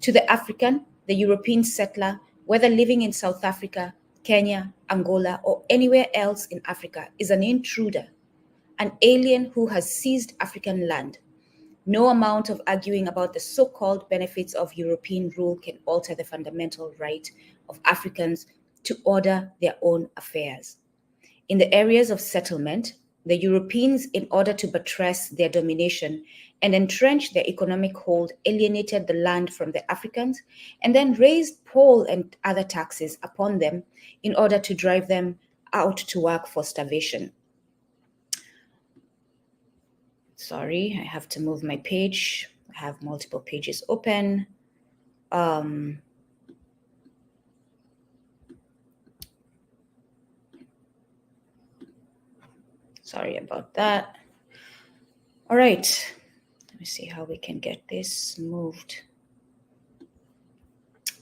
To the African, the European settler, whether living in South Africa, Kenya, Angola, or anywhere else in Africa, is an intruder, an alien who has seized African land. No amount of arguing about the so-called benefits of European rule can alter the fundamental right of Africans to order their own affairs. In the areas of settlement, the Europeans, in order to buttress their domination and entrench their economic hold, alienated the land from the Africans and then raised poll and other taxes upon them in order to drive them out to work for starvation. Sorry, I have to move my page. I have multiple pages open. Sorry about that. All right, let me see how we can get this moved.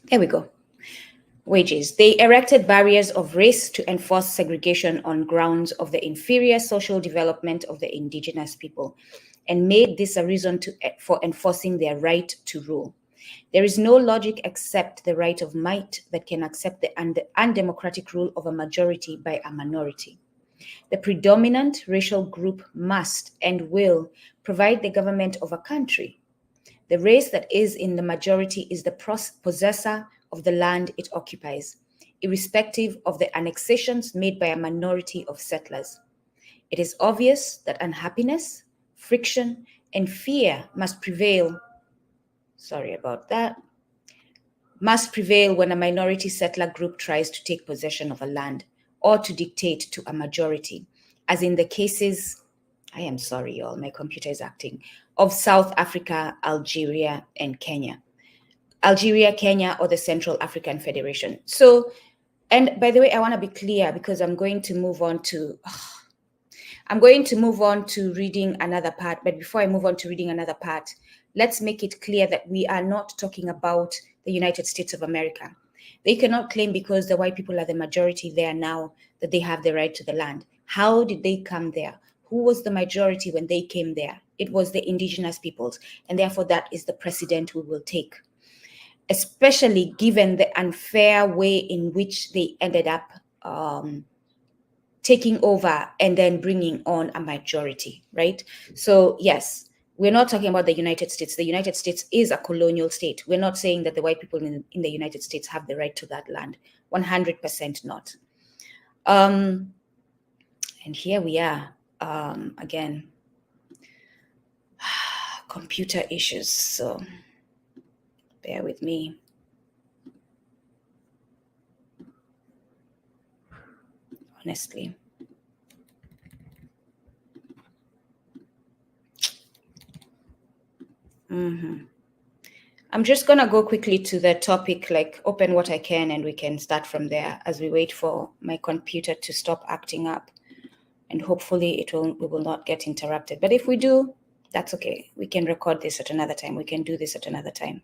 There we go. Wages. They erected barriers of race to enforce segregation on grounds of the inferior social development of the indigenous people and made this a reason for enforcing their right to rule. There is no logic except the right of might that can accept the undemocratic rule of a majority by a minority. The predominant racial group must and will provide the government of a country. The race that is in the majority is the possessor of the land it occupies, irrespective of the annexations made by a minority of settlers. It is obvious that unhappiness, friction, and fear must prevail. Must prevail when a minority settler group tries to take possession of a land or to dictate to a majority, as in the cases, I am sorry, y'all, my computer is acting, of South Africa, Algeria, and Kenya. Algeria, Kenya, or the Central African Federation. So, and by the way, I want to be clear because I'm going to move on to reading another part. But before I move on to reading another part, let's make it clear that we are not talking about the United States of America. They cannot claim because the white people are the majority there now that they have the right to the land. How did they come there? Who was the majority when they came there? It was the indigenous peoples. And therefore, that is the precedent we will take, especially given the unfair way in which they ended up taking over and then bringing on a majority, right? So yes, we're not talking about the United States. The United States is a colonial state. We're not saying that the white people in the United States have the right to that land. 100% not. And here we are, again, computer issues, so bear with me. Honestly. I'm just going to go quickly to the topic, like open what I can, and we can start from there as we wait for my computer to stop acting up. And hopefully we will not get interrupted. But if we do, that's okay. We can record this at another time. We can do this at another time.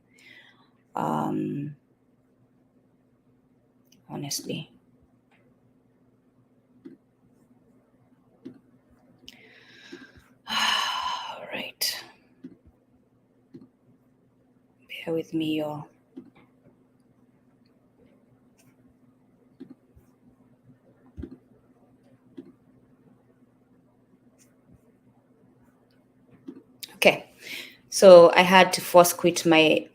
Honestly. All right. Bear with me, y'all. Okay, so I had to force quit my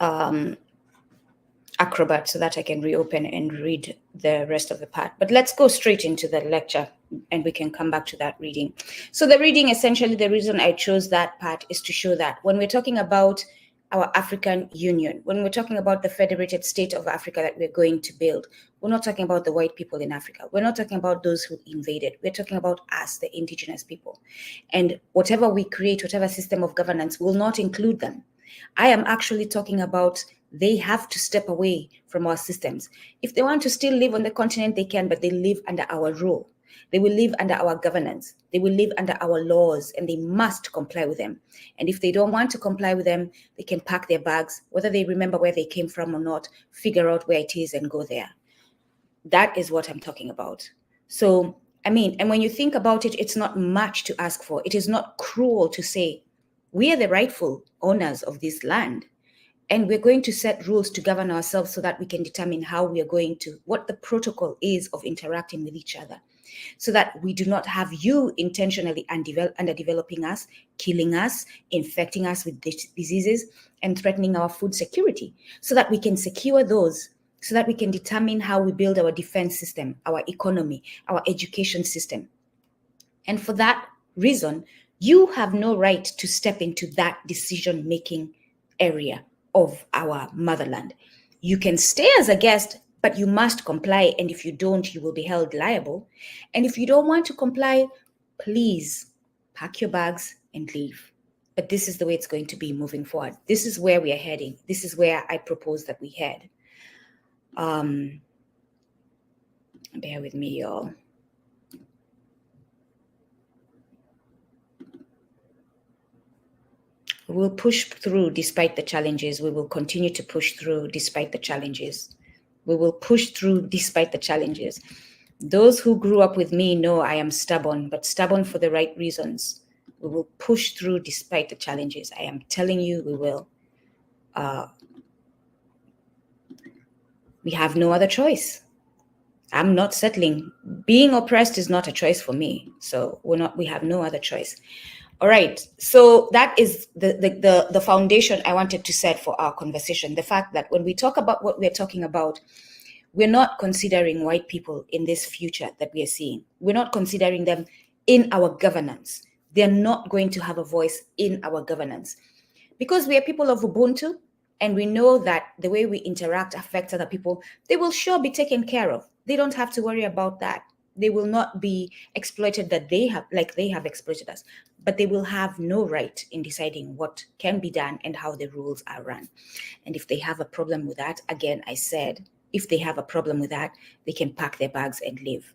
Acrobat so that I can reopen and read the rest of the part. But let's go straight into the lecture and we can come back to that reading. So the reading, essentially, the reason I chose that part is to show that when we're talking about our African Union, when we're talking about the federated state of Africa that we're going to build, we're not talking about the white people in Africa. We're not talking about those who invaded. We're talking about us, the indigenous people. And whatever we create, whatever system of governance will not include them. I am actually talking about they have to step away from our systems. If they want to still live on the continent, they can, but they live under our rule. They will live under our governance. They will live under our laws, and they must comply with them. And if they don't want to comply with them, they can pack their bags, whether they remember where they came from or not, figure out where it is and go there. That is what I'm talking about. So, I mean, and when you think about it, it's not much to ask for. It is not cruel to say, we are the rightful owners of this land. And we're going to set rules to govern ourselves so that we can determine how we are going to, what the protocol is of interacting with each other, so that we do not have you intentionally underdeveloping us, killing us, infecting us with diseases, and threatening our food security, so that we can secure those, so that we can determine how we build our defense system, our economy, our education system. And for that reason, you have no right to step into that decision-making area of our motherland. You can stay as a guest, but you must comply. And if you don't, you will be held liable. And if you don't want to comply, please pack your bags and leave. But this is the way it's going to be moving forward. This is where we are heading. This is where I propose that we head. Bear with me, y'all. We will push through despite the challenges. We will continue to push through despite the challenges. We will push through despite the challenges. Those who grew up with me know I am stubborn, but stubborn for the right reasons. We will push through despite the challenges. I am telling you, we will. We have no other choice. I'm not settling. Being oppressed is not a choice for me. So we have no other choice. All right, so that is the foundation I wanted to set for our conversation. The fact that when we talk about what we're talking about, we're not considering white people in this future that we are seeing. We're not considering them in our governance. They're not going to have a voice in our governance. Because we are people of Ubuntu, and we know that the way we interact affects other people, they will sure be taken care of. They don't have to worry about that. They will not be exploited like they have exploited us, but they will have no right in deciding what can be done and how the rules are run. And if they have a problem with that, again, I said, if they have a problem with that, they can pack their bags and leave.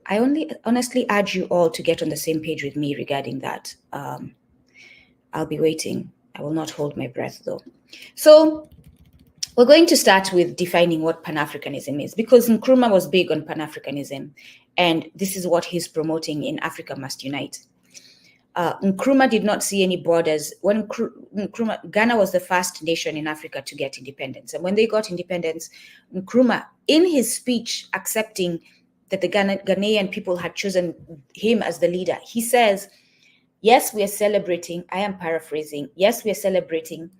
I honestly urge you all to get on the same page with me regarding that. I'll be waiting. I will not hold my breath though. So we're going to start with defining what Pan-Africanism is, because Nkrumah was big on Pan-Africanism, and this is what he's promoting in Africa Must Unite. Nkrumah did not see any borders. When Ghana was the first nation in Africa to get independence. And when they got independence, Nkrumah, in his speech accepting that the Ghanaian people had chosen him as the leader, he says, yes, we are celebrating. I am paraphrasing. Yes, we are celebrating,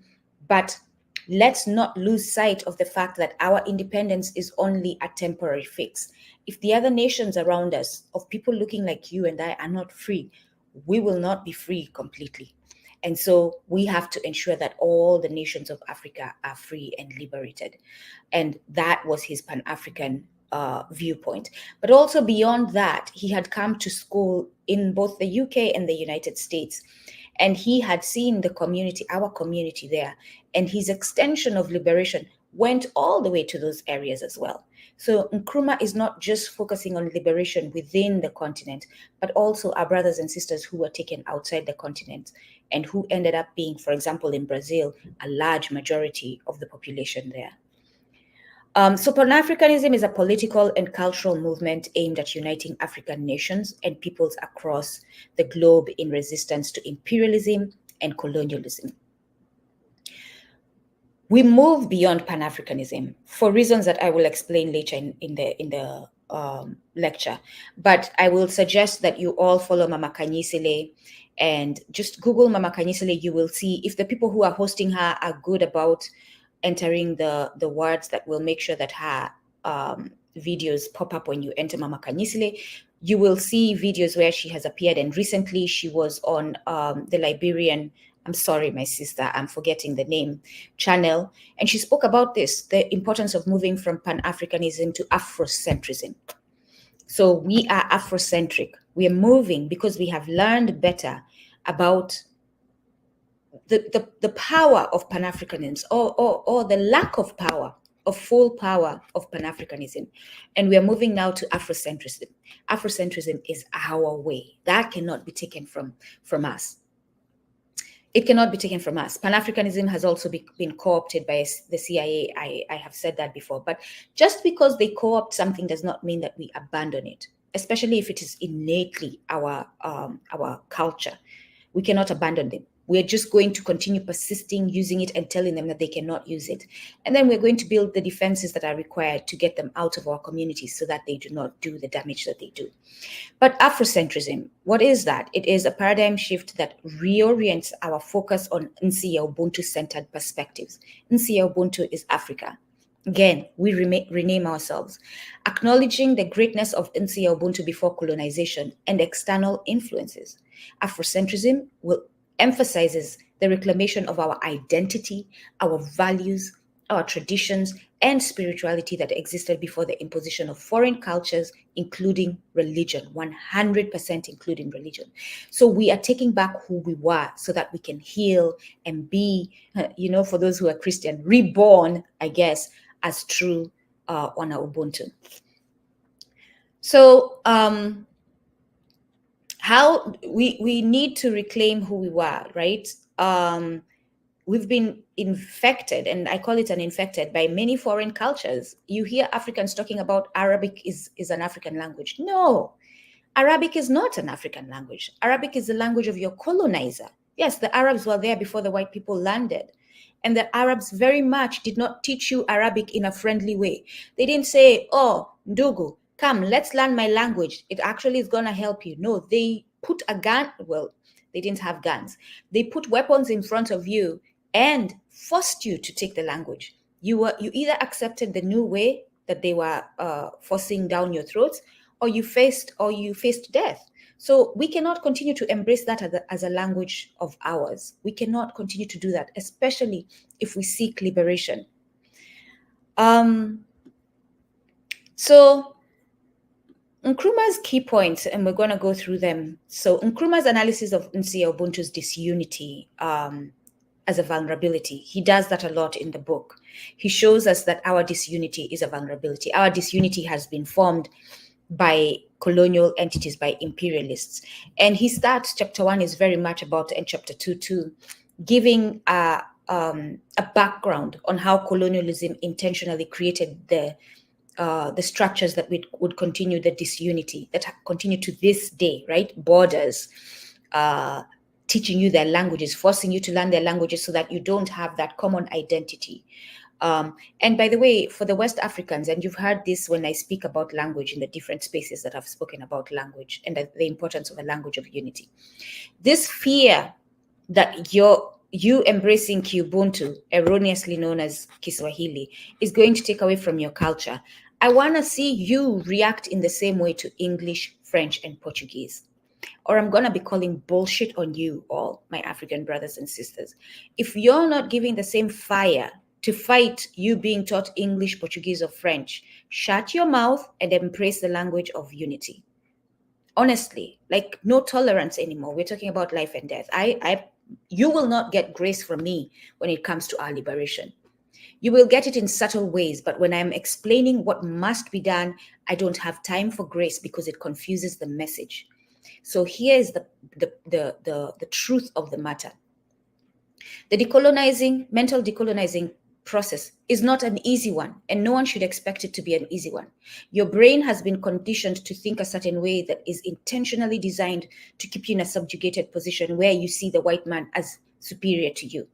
but let's not lose sight of the fact that our independence is only a temporary fix. If the other nations around us, of people looking like you and I, are not free, we will not be free completely. And so we have to ensure that all the nations of Africa are free and liberated. And that was his Pan-African viewpoint. But also beyond that, he had come to school in both the UK and the United States. And he had seen the community, our community there, and his extension of liberation went all the way to those areas as well. So Nkrumah is not just focusing on liberation within the continent, but also our brothers and sisters who were taken outside the continent and who ended up being, for example, in Brazil, a large majority of the population there. So Pan-Africanism is a political and cultural movement aimed at uniting African nations and peoples across the globe in resistance to imperialism and colonialism. We move beyond Pan-Africanism for reasons that I will explain later in the lecture. But I will suggest that you all follow Mama Kanyisile and just Google Mama Kanyisile. You will see if the people who are hosting her are good about entering the words that will make sure that her videos pop up when you enter Mama Kanyisile. You will see videos where she has appeared, and recently she was on the Liberian, I'm sorry, my sister, I'm forgetting the name, channel, and she spoke about this, the importance of moving from Pan-Africanism to Afrocentrism. So we are Afrocentric. We are moving because we have learned better about the power of Pan-Africanism or the lack of power, of full power of Pan-Africanism. And we are moving now to Afrocentrism. Afrocentrism is our way. That cannot be taken from us. It cannot be taken from us. Pan-Africanism has also been co-opted by the CIA. I have said that before. But just because they co-opt something does not mean that we abandon it, especially if it is innately our culture. We cannot abandon them. We're just going to continue persisting, using it and telling them that they cannot use it. And then we're going to build the defenses that are required to get them out of our communities so that they do not do the damage that they do. But Afrocentrism, what is that? It is a paradigm shift that reorients our focus on Nsiya Ubuntu-centered perspectives. Nsiya Ubuntu is Africa. Again, we rename ourselves, acknowledging the greatness of Nsiya Ubuntu before colonization and external influences. Afrocentrism emphasizes the reclamation of our identity, our values, our traditions, and spirituality that existed before the imposition of foreign cultures, including religion, 100% including religion. So we are taking back who we were so that we can heal and be, for those who are Christian, reborn, I guess, as true Ona Ubuntu. So how we need to reclaim who we were, right? We've been infected, and I call it an infected, by many foreign cultures. You hear Africans talking about Arabic is an African language. No, Arabic is not an African language. Arabic is the language of your colonizer. Yes, the Arabs were there before the white people landed. And the Arabs very much did not teach you Arabic in a friendly way. They didn't say, oh, Ndugu, come, let's learn my language. It actually is going to help you. No, they put a gun. Well, they didn't have guns. They put weapons in front of you and forced you to take the language. You either accepted the new way that they were forcing down your throats, or you faced death. So we cannot continue to embrace that as a language of ours. We cannot continue to do that, especially if we seek liberation. So Nkrumah's key points, and we're going to go through them. So Nkrumah's analysis of Nsiya Ubuntu's disunity as a vulnerability. He does that a lot in the book. He shows us that our disunity is a vulnerability. Our disunity has been formed by colonial entities, by imperialists. And he starts, chapter 1 is very much about, and chapter 2 too, giving a background on how colonialism intentionally created the structures that would continue the disunity, that continue to this day, right? Borders, teaching you their languages, forcing you to learn their languages so that you don't have that common identity. And by the way, for the West Africans, and you've heard this when I speak about language in the different spaces that I've spoken about language and the importance of a language of unity, this fear that you embracing Kiubuntu, erroneously known as Kiswahili, is going to take away from your culture. I want to see you react in the same way to English, French, and Portuguese. Or I'm going to be calling bullshit on you all, my African brothers and sisters. If you're not giving the same fire to fight you being taught English, Portuguese, or French, shut your mouth and embrace the language of unity. Honestly, like no tolerance anymore. We're talking about life and death. You will not get grace from me when it comes to our liberation. You will get it in subtle ways, but when I'm explaining what must be done, I don't have time for grace because it confuses the message. So here is the truth of the matter. The mental decolonizing process is not an easy one, and no one should expect it to be an easy one. Your brain has been conditioned to think a certain way that is intentionally designed to keep you in a subjugated position where you see the white man as superior to you.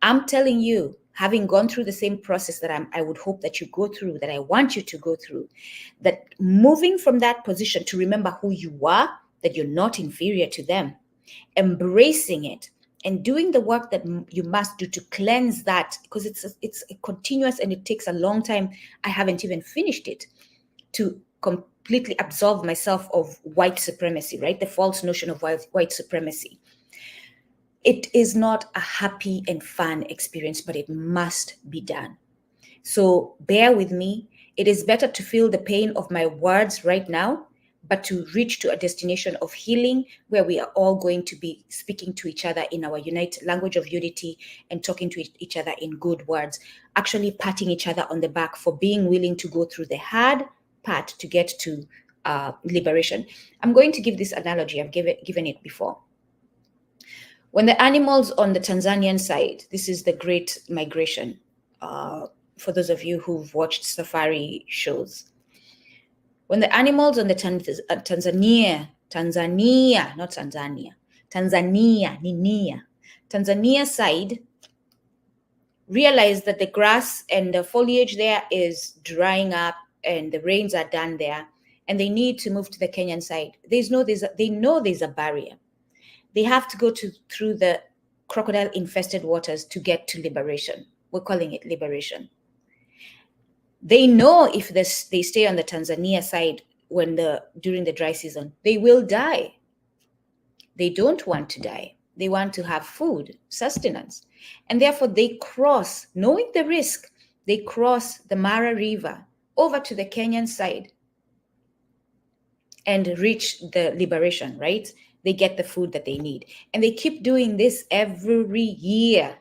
I'm telling you, having gone through the same process that I would hope that you go through, that I want you to go through, that moving from that position to remember who you are, that you're not inferior to them, embracing it, and doing the work that you must do to cleanse that, because it's a continuous and it takes a long time. I haven't even finished it, to completely absolve myself of white supremacy, right? The false notion of white supremacy. It is not a happy and fun experience, but it must be done. So bear with me. It is better to feel the pain of my words right now, but to reach to a destination of healing where we are all going to be speaking to each other in our language of unity and talking to each other in good words, actually patting each other on the back for being willing to go through the hard part to get to liberation. I'm going to give this analogy. I've given it before. When the animals on the Tanzanian side, this is the Great Migration, for those of you who've watched safari shows. When the animals on the Tanzania, not Tanzania, Tanzania, Ninia, Tanzania side realized that the grass and the foliage there is drying up and the rains are done there, and they need to move to the Kenyan side. They know there's a barrier. They have to go through the crocodile-infested waters to get to liberation. We're calling it liberation. They know if they stay on the Tanzania side during the dry season, they will die. They don't want to die. They want to have food, sustenance. And therefore they cross, knowing the risk, they cross the Mara River over to the Kenyan side and reach the liberation, right? They get the food that they need. And they keep doing this every year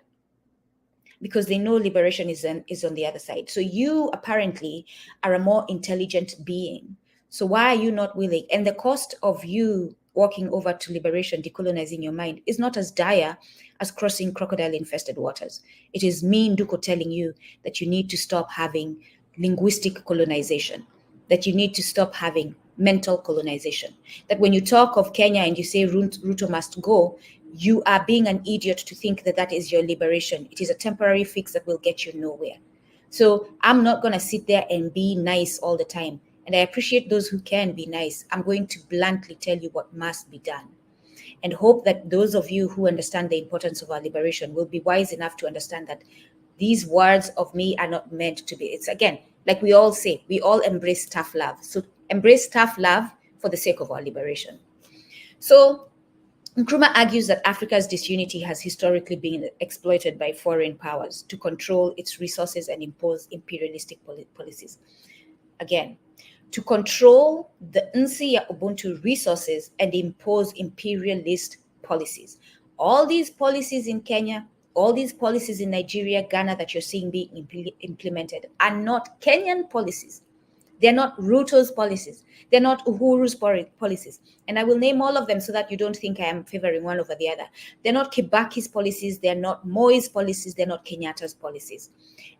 because they know liberation is on the other side. So you apparently are a more intelligent being. So why are you not willing? And the cost of you walking over to liberation, decolonizing your mind, is not as dire as crossing crocodile-infested waters. It is me, Nduko, telling you that you need to stop having linguistic colonization, that you need to stop having mental colonization, that when you talk of Kenya and you say Ruto must go, you are being an idiot to think that that is your liberation. It is a temporary fix that will get you nowhere. So I'm not going to sit there and be nice all the time. And I appreciate those who can be nice. I'm going to bluntly tell you what must be done, and hope that those of you who understand the importance of our liberation will be wise enough to understand that these words of me are not meant to be. It's, again, like we all say, we all embrace tough love. So embrace tough love for the sake of our liberation. So Nkrumah argues that Africa's disunity has historically been exploited by foreign powers to control its resources and impose imperialistic policies. Again, to control the Nsi ya Ubuntu resources and impose imperialist policies. All these policies in Kenya, all these policies in Nigeria, Ghana that you're seeing being implemented are not Kenyan policies. They're not Ruto's policies. They're not Uhuru's policies. And I will name all of them so that you don't think I am favoring one over the other. They're not Kibaki's policies. They're not Moi's policies. They're not Kenyatta's policies.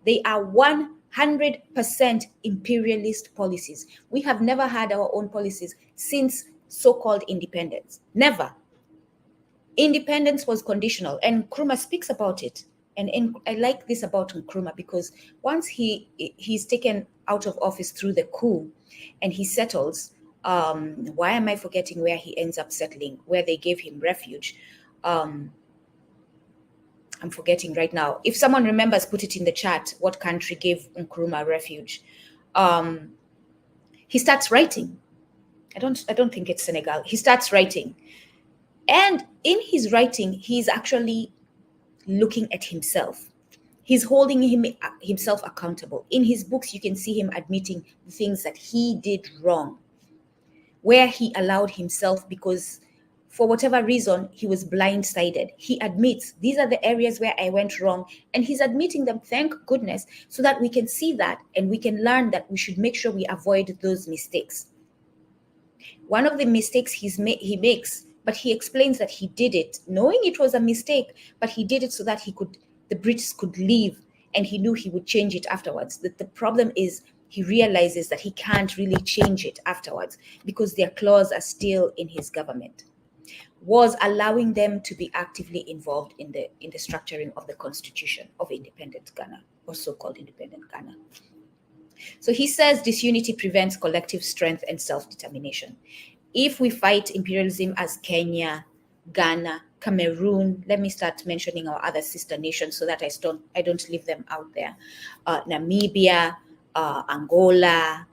They are 100% imperialist policies. We have never had our own policies since so-called independence. Never. Independence was conditional, and Nkrumah speaks about it. And I like this about Nkrumah because once he's taken out of office through the coup and he settles, why am I forgetting where he ends up settling, where they gave him refuge? I'm forgetting right now. If someone remembers, put it in the chat. What country gave Nkrumah refuge? He starts writing. I don't think it's Senegal. He starts writing. And in his writing, he's actually looking at himself. He's holding himself accountable. In his books, you can see him admitting the things that he did wrong, where he allowed himself, because for whatever reason, he was blindsided. He admits, these are the areas where I went wrong, and he's admitting them, thank goodness, so that we can see that and we can learn that we should make sure we avoid those mistakes. One of the mistakes he makes, but he explains that he did it knowing it was a mistake, but he did it so that the Brits could leave, and he knew he would change it afterwards. The problem is he realizes that he can't really change it afterwards because their claws are still in his government. Was allowing them to be actively involved in the structuring of the constitution of independent Ghana, or so-called independent Ghana. So he says disunity prevents collective strength and self-determination. If we fight imperialism as Kenya, Ghana, Cameroon, let me start mentioning our other sister nations so that I don't leave them out there. Namibia, Angola,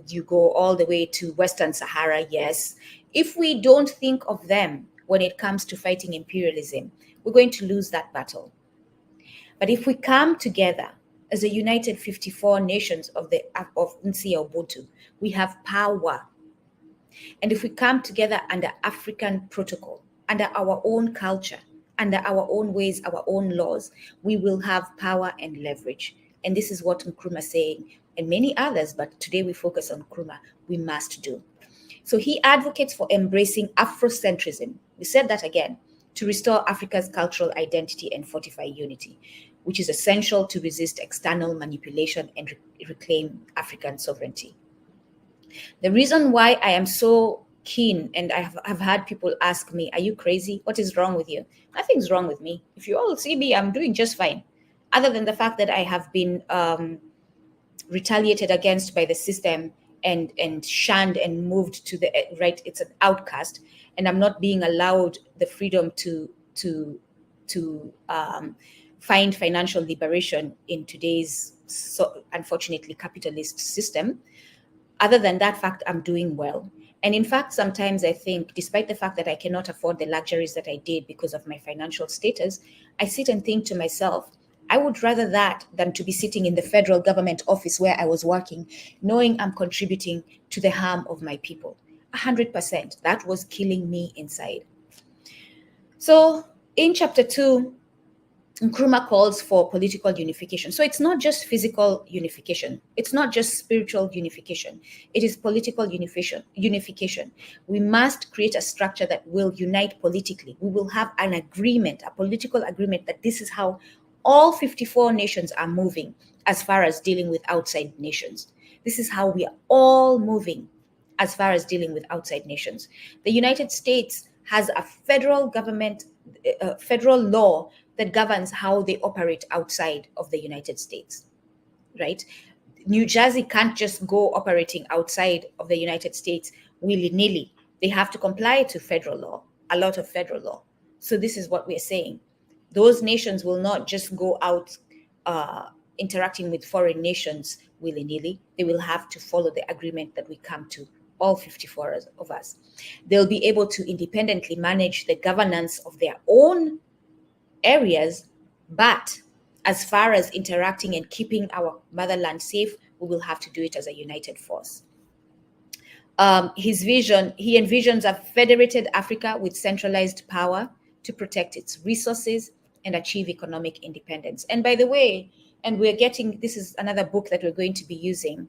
you go all the way to Western Sahara, yes. If we don't think of them when it comes to fighting imperialism, we're going to lose that battle. But if we come together as a united 54 nations of Nsi ya Ubuntu, we have power. And if we come together under African protocol, under our own culture, under our own ways, our own laws, we will have power and leverage. And this is what Nkrumah is saying, and many others, but today we focus on Nkrumah, we must do. So he advocates for embracing Afrocentrism. We said that again, to restore Africa's cultural identity and fortify unity, which is essential to resist external manipulation and reclaim African sovereignty. The reason why I am so keen, and I've had people ask me, are you crazy? What is wrong with you? Nothing's wrong with me. If you all see me, I'm doing just fine. Other than the fact that I have been retaliated against by the system and shunned and moved to the right. It's an outcast, and I'm not being allowed the freedom to find financial liberation in today's unfortunately capitalist system. Other than that fact, I'm doing well. And in fact, sometimes I think, despite the fact that I cannot afford the luxuries that I did because of my financial status, I sit and think to myself, I would rather that than to be sitting in the federal government office where I was working, knowing I'm contributing to the harm of my people. 100%. That was killing me inside. So in chapter 2, Nkrumah calls for political unification. So it's not just physical unification. It's not just spiritual unification. It is political unification. We must create a structure that will unite politically. We will have an agreement, a political agreement, that this is how all 54 nations are moving as far as dealing with outside nations. This is how we are all moving as far as dealing with outside nations. The United States has a federal government, federal law that governs how they operate outside of the United States, right? New Jersey can't just go operating outside of the United States willy-nilly. They have to comply to federal law, a lot of federal law. So this is what we're saying. Those nations will not just go out interacting with foreign nations willy-nilly. They will have to follow the agreement that we come to, all 54 of us. They'll be able to independently manage the governance of their own areas, but as far as interacting and keeping our motherland safe, we will have to do it as a united force. His vision, he envisions a federated Africa with centralized power to protect its resources and achieve economic independence. And by the way, and we're getting, this is another book that we're going to be using.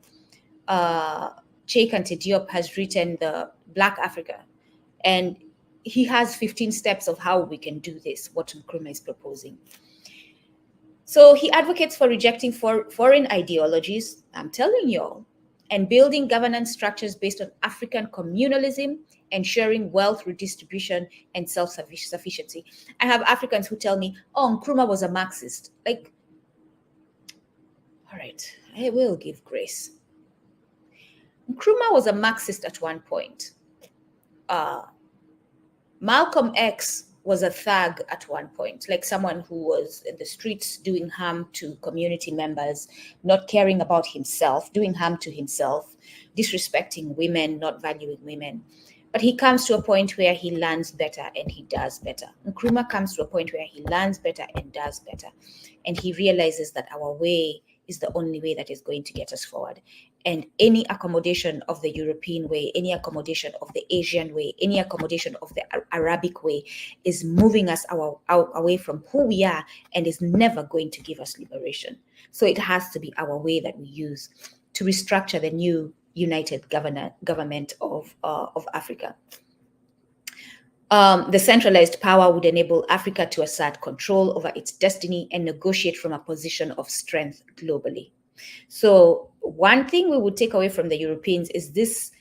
Cheikh Anta Diop has written The Black Africa, and he has 15 steps of how we can do this, what Nkrumah is proposing. So he advocates for rejecting foreign ideologies, I'm telling you all, and building governance structures based on African communalism, ensuring wealth redistribution and self-sufficiency. I have Africans who tell me, oh, Nkrumah was a Marxist. Like, all right, I will give grace. Nkrumah was a Marxist at one point. Malcolm X was a thug at one point, like someone who was in the streets doing harm to community members, not caring about himself, doing harm to himself, disrespecting women, not valuing women. But he comes to a point where he learns better and he does better. Nkrumah comes to a point where he learns better and does better. And he realizes that our way is the only way that is going to get us forward. And any accommodation of the European way, any accommodation of the Asian way, any accommodation of the Arabic way is moving us away from who we are and is never going to give us liberation. So it has to be our way that we use to restructure the new united government of Africa. The centralized power would enable Africa to assert control over its destiny and negotiate from a position of strength globally. So one thing we would take away from the Europeans is this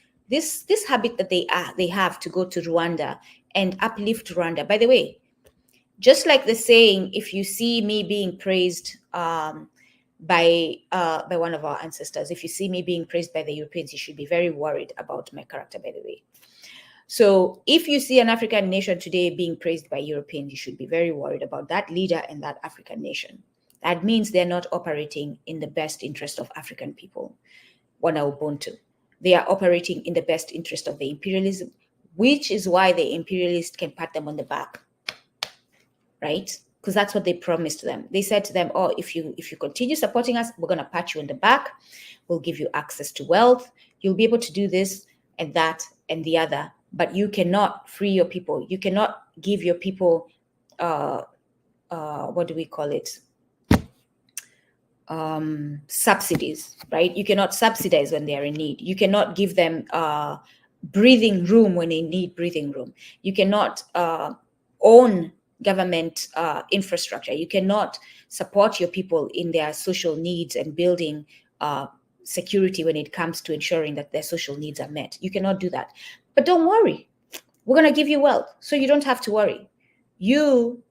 habit that they have to go to Rwanda and uplift Rwanda. By the way, just like the saying, if you see me being praised by one of our ancestors, if you see me being praised by the Europeans, you should be very worried about my character, by the way. So if you see an African nation today being praised by Europeans, you should be very worried about that leader and that African nation. That means they're not operating in the best interest of African people, Wana Ubuntu. They are operating in the best interest of the imperialism, which is why the imperialists can pat them on the back, right? Because that's what they promised them. They said to them, oh, if you continue supporting us, we're going to pat you on the back. We'll give you access to wealth. You'll be able to do this and that and the other, but you cannot free your people. You cannot give your people, what do we call it? Subsidies, right? You cannot subsidize when they are in need. You cannot give them breathing room when they need breathing room. You cannot own government infrastructure. You cannot support your people in their social needs and building security when it comes to ensuring that their social needs are met. You cannot do that. But don't worry. We're going to give you wealth, so you don't have to worry. You,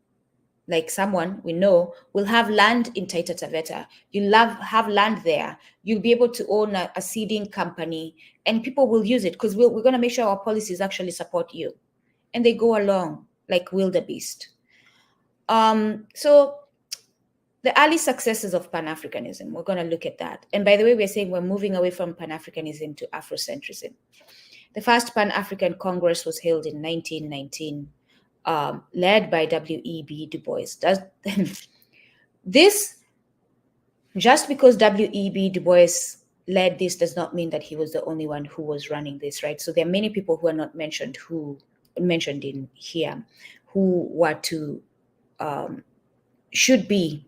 like someone we know, will have land in Taita Taveta. You'll have land there. You'll be able to own a seeding company, and people will use it because we're going to make sure our policies actually support you. And they go along like wildebeest. So the early successes of Pan-Africanism, we're going to look at that. And by the way, we're saying we're moving away from Pan-Africanism to Afrocentrism. The first Pan-African Congress was held in 1919, led by W.E.B. Du Bois. This, just because W.E.B. Du Bois led this does not mean that he was the only one who was running this, right? So there are many people who are not mentioned in here who were to, should be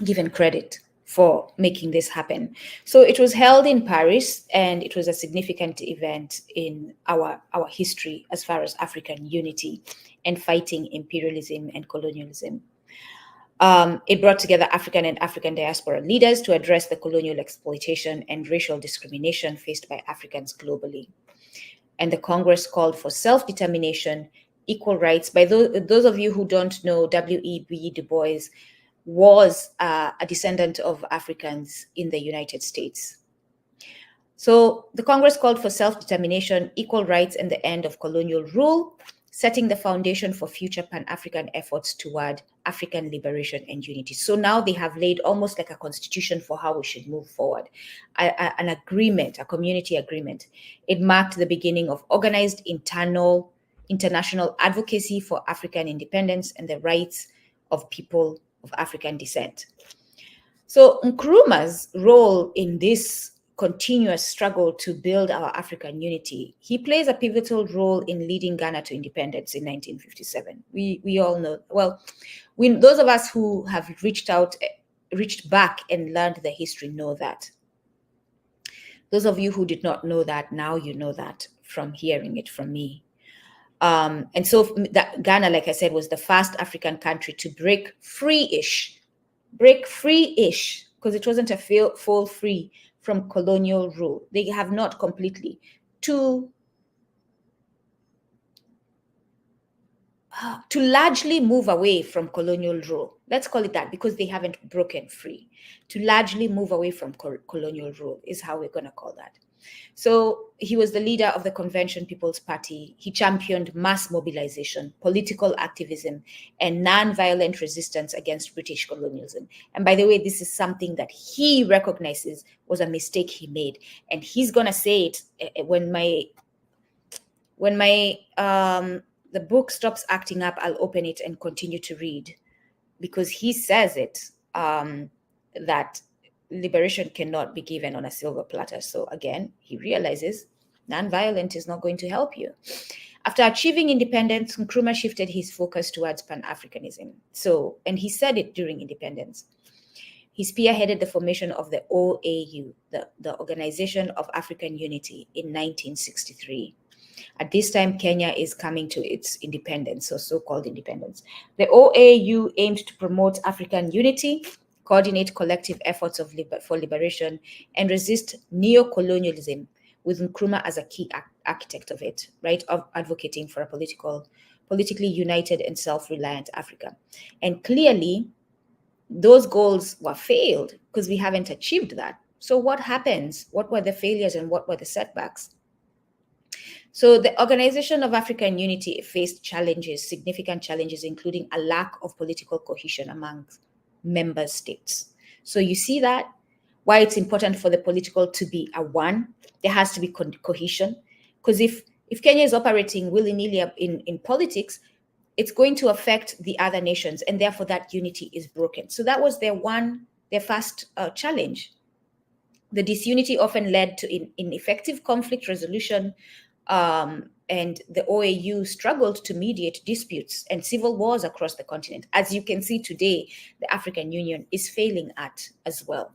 given credit for making this happen. So it was held in Paris, and it was a significant event in our history as far as African unity and fighting imperialism and colonialism. It brought together African and African diaspora leaders to address the colonial exploitation and racial discrimination faced by Africans globally. And the Congress called for self-determination, equal rights. By those of you who don't know, W.E.B. Du Bois was a descendant of Africans in the United States. So the Congress called for self-determination, equal rights, and the end of colonial rule, setting the foundation for future Pan-African efforts toward African liberation and unity. So now they have laid almost like a constitution for how we should move forward, an agreement, a community agreement. It marked the beginning of organized international advocacy for African independence and the rights of people of African descent. So Nkrumah's role in this continuous struggle to build our African unity, he plays a pivotal role in leading Ghana to independence in 1957. We all know, well, those of us who have reached back and learned the history know that. Those of you who did not know that, now you know that from hearing it from me. And so Ghana, like I said, was the first African country to break free-ish, because it wasn't a full free from colonial rule. They have not completely, to largely move away from colonial rule. Let's call it that, because they haven't broken free. To largely move away from colonial rule is how we're going to call that. So he was the leader of the Convention People's Party. He championed mass mobilization, political activism, and non-violent resistance against British colonialism. And by the way, this is something that he recognizes was a mistake he made. And he's going to say it when the book stops acting up, I'll open it and continue to read, because he says it, that liberation cannot be given on a silver platter. So again, he realizes non-violent is not going to help you. After achieving independence, Nkrumah shifted his focus towards Pan-Africanism. So, and he said it during independence. He spearheaded the formation of the OAU, the Organization of African Unity, in 1963. At this time, Kenya is coming to its independence, or so-called independence. The OAU aimed to promote African unity, coordinate collective efforts for liberation, and resist neo-colonialism, with Nkrumah as a key architect of it, right, of advocating for a politically united and self-reliant Africa. And clearly, those goals were failed because we haven't achieved that. So what happens? What were the failures and what were the setbacks? So the Organization of African Unity faced challenges, significant challenges, including a lack of political cohesion among member states. So you see that why it's important for the political to be a one, there has to be cohesion. Because if Kenya is operating willy-nilly in politics, it's going to affect the other nations, and therefore that unity is broken. So that was their first challenge. The disunity often led to ineffective conflict resolution, and the OAU struggled to mediate disputes and civil wars across the continent. As you can see today, the African Union is failing at as well.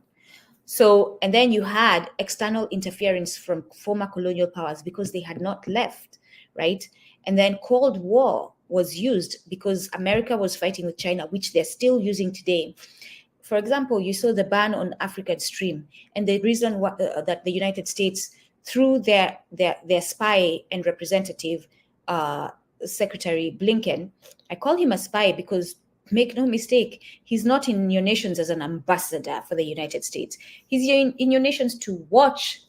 So, and then you had external interference from former colonial powers because they had not left, right? And then Cold War was used because America was fighting with China, which they're still using today, for example, you saw the ban on African Stream, and the reason that the United States, through their spy and representative, Secretary Blinken, I call him a spy because, make no mistake, he's not in your nations as an ambassador for the United States. He's in your nations to watch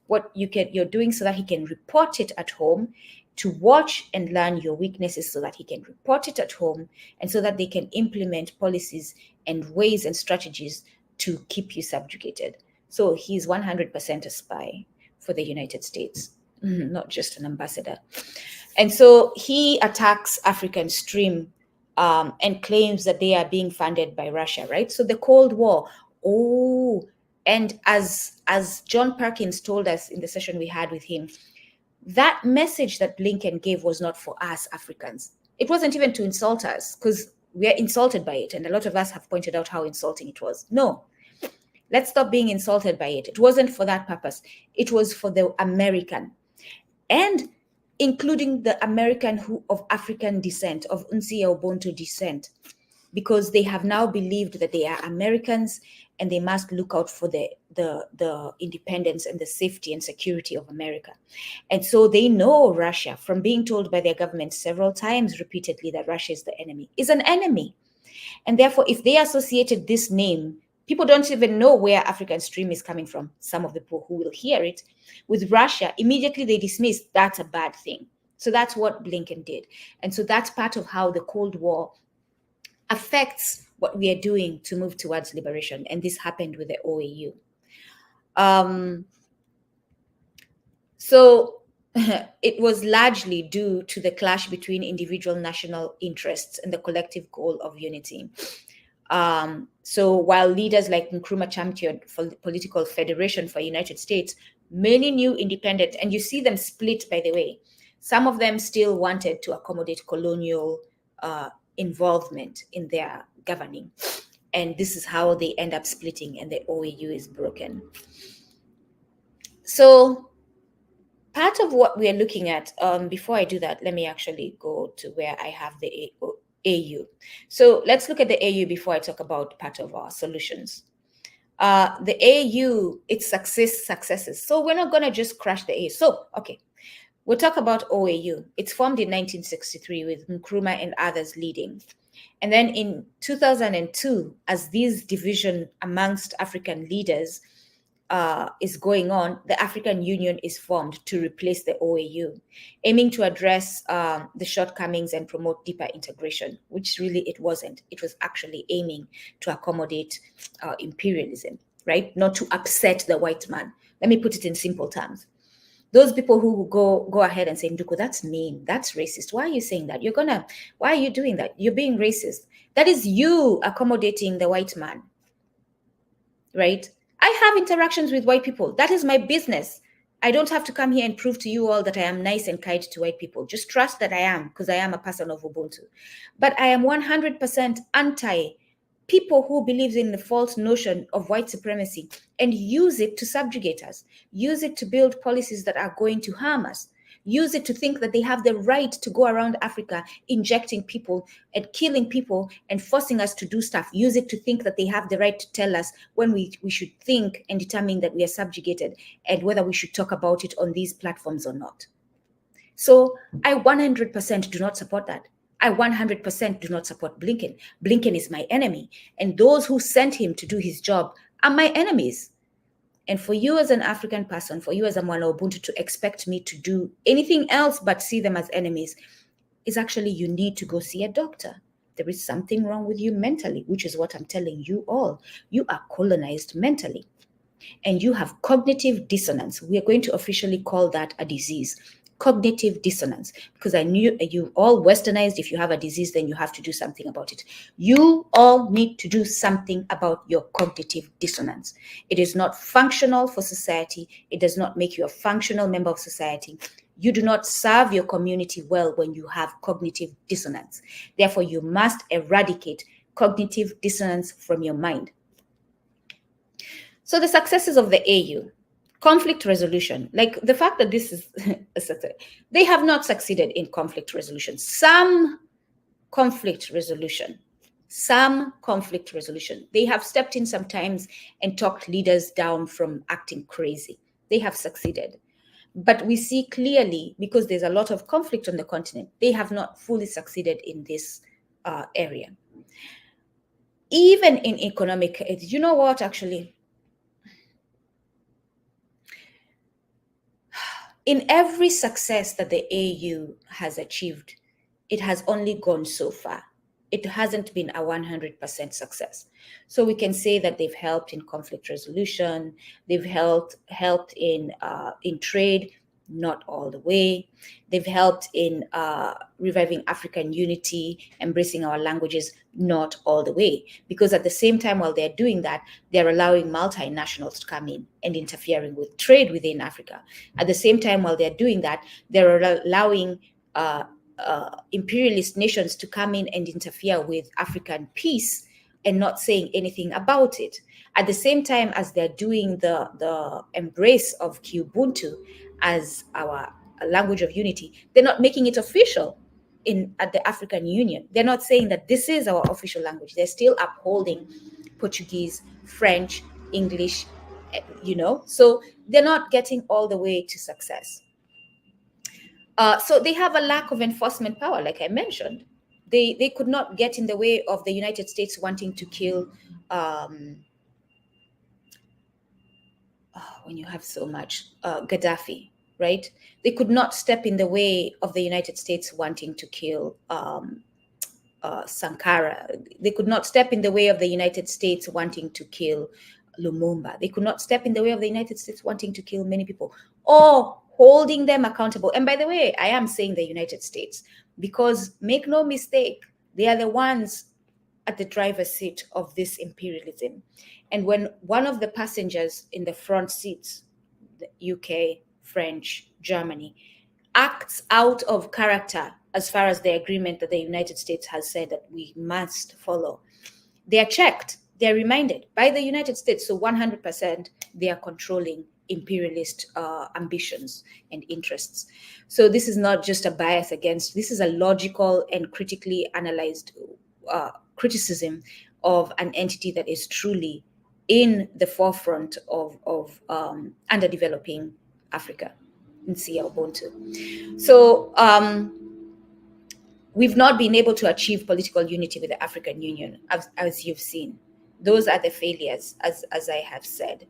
what you're doing so that he can report it at home, to watch and learn your weaknesses so that he can report it at home, and so that they can implement policies and ways and strategies to keep you subjugated. So he's 100% a spy for the United States, not just an ambassador. And so he attacks African Stream and claims that they are being funded by Russia, right? So the Cold War. And as John Perkins told us in the session we had with him, that message that Blinken gave was not for us Africans. It wasn't even to insult us, because we are insulted by it. And a lot of us have pointed out how insulting it was. No, let's stop being insulted by it. It wasn't for that purpose. It was for the American, and including the American who of African descent, of Nsia Ubuntu descent, because they have now believed that they are Americans and they must look out for the independence and the safety and security of America. And so they know Russia, from being told by their government several times repeatedly that Russia is the enemy, is an enemy. And therefore, if they associated this name, people don't even know where African Stream is coming from. Some of the people who will hear it, with Russia, immediately they dismiss that's a bad thing. So that's what Blinken did. And so that's part of how the Cold War affects what we are doing to move towards liberation. And this happened with the OAU. So it was largely due to the clash between individual national interests and the collective goal of unity. So while leaders like Nkrumah championed for political federation for United States, many new independent, and you see them split, by the way, some of them still wanted to accommodate colonial involvement in their governing. And this is how they end up splitting, and the OAU is broken. So part of what we are looking at, before I do that, let me actually go to where I have the AU. So let's look at the AU before I talk about part of our solutions. The AU, its successes. So we're not going to just crush the AU. So, okay, we'll talk about OAU. It's formed in 1963 with Nkrumah and others leading. And then in 2002, as this division amongst African leaders is going on, the African Union is formed to replace the OAU, aiming to address the shortcomings and promote deeper integration, which really it wasn't. It was actually aiming to accommodate imperialism, right? Not to upset the white man. Let me put it in simple terms. Those people who go ahead and say, Nduku, that's mean, that's racist. Why are you saying that? Why are you doing that? You're being racist. That is you accommodating the white man, right? I have interactions with white people. That is my business. I don't have to come here and prove to you all that I am nice and kind to white people. Just trust that I am, because I am a person of Ubuntu. But I am 100% anti people who believe in the false notion of white supremacy and use it to subjugate us, use it to build policies that are going to harm us, use it to think that they have the right to go around Africa injecting people and killing people and forcing us to do stuff, use it to think that they have the right to tell us when we should think and determine that we are subjugated and whether we should talk about it on these platforms or not. So I 100% do not support that. I 100% do not support Blinken. Blinken is my enemy. And those who sent him to do his job are my enemies. And for you as an African person, for you as a Mwana Ubuntu to expect me to do anything else but see them as enemies is actually, you need to go see a doctor. There is something wrong with you mentally, which is what I'm telling you all. You are colonized mentally. And you have cognitive dissonance. We are going to officially call that a disease. Cognitive dissonance, because I knew you all westernized. If you have a disease, then you have to do something about it. You all need to do something about your cognitive dissonance. It is not functional for society. It does not make you a functional member of society. You do not serve your community well when you have cognitive dissonance. Therefore, you must eradicate cognitive dissonance from your mind. So the successes of the AU. Conflict resolution, like the fact that this is, they have not succeeded in conflict resolution. Some conflict resolution, some conflict resolution. They have stepped in sometimes and talked leaders down from acting crazy. They have succeeded. But we see clearly, because there's a lot of conflict on the continent, they have not fully succeeded in this area. Even in economic, you know what, actually? In every success that the AU has achieved, it has only gone so far. It hasn't been a 100% success. So we can say that they've helped in conflict resolution, they've helped in trade, not all the way. They've helped in reviving African unity, embracing our languages, not all the way. Because at the same time, while they're doing that, they're allowing multinationals to come in and interfering with trade within Africa. At the same time, while they're doing that, they're allowing imperialist nations to come in and interfere with African peace and not saying anything about it. At the same time as they're doing the embrace of Ubuntu as our language of unity, they're not making it official at the African Union. They're not saying that this is our official language. They're still upholding Portuguese, French, English, so they're not getting all the way to success. So they have a lack of enforcement power, like I mentioned. They could not get in the way of the United States wanting to kill, when you have so much, Gaddafi, right? They could not step in the way of the United States wanting to kill Sankara. They could not step in the way of the United States wanting to kill Lumumba. They could not step in the way of the United States wanting to kill many people, or holding them accountable. And by the way, I am saying the United States, because make no mistake, they are the ones at the driver's seat of this imperialism. And when one of the passengers in the front seats, the UK, French, Germany, acts out of character as far as the agreement that the United States has said that we must follow, they are checked, they are reminded by the United States. So 100% they are controlling imperialist ambitions and interests. So this is not just a bias against, this is a logical and critically analyzed criticism of an entity that is truly in the forefront of underdeveloping Africa, in Ubuntu. So we've not been able to achieve political unity with the African Union, as you've seen. Those are the failures, as I have said.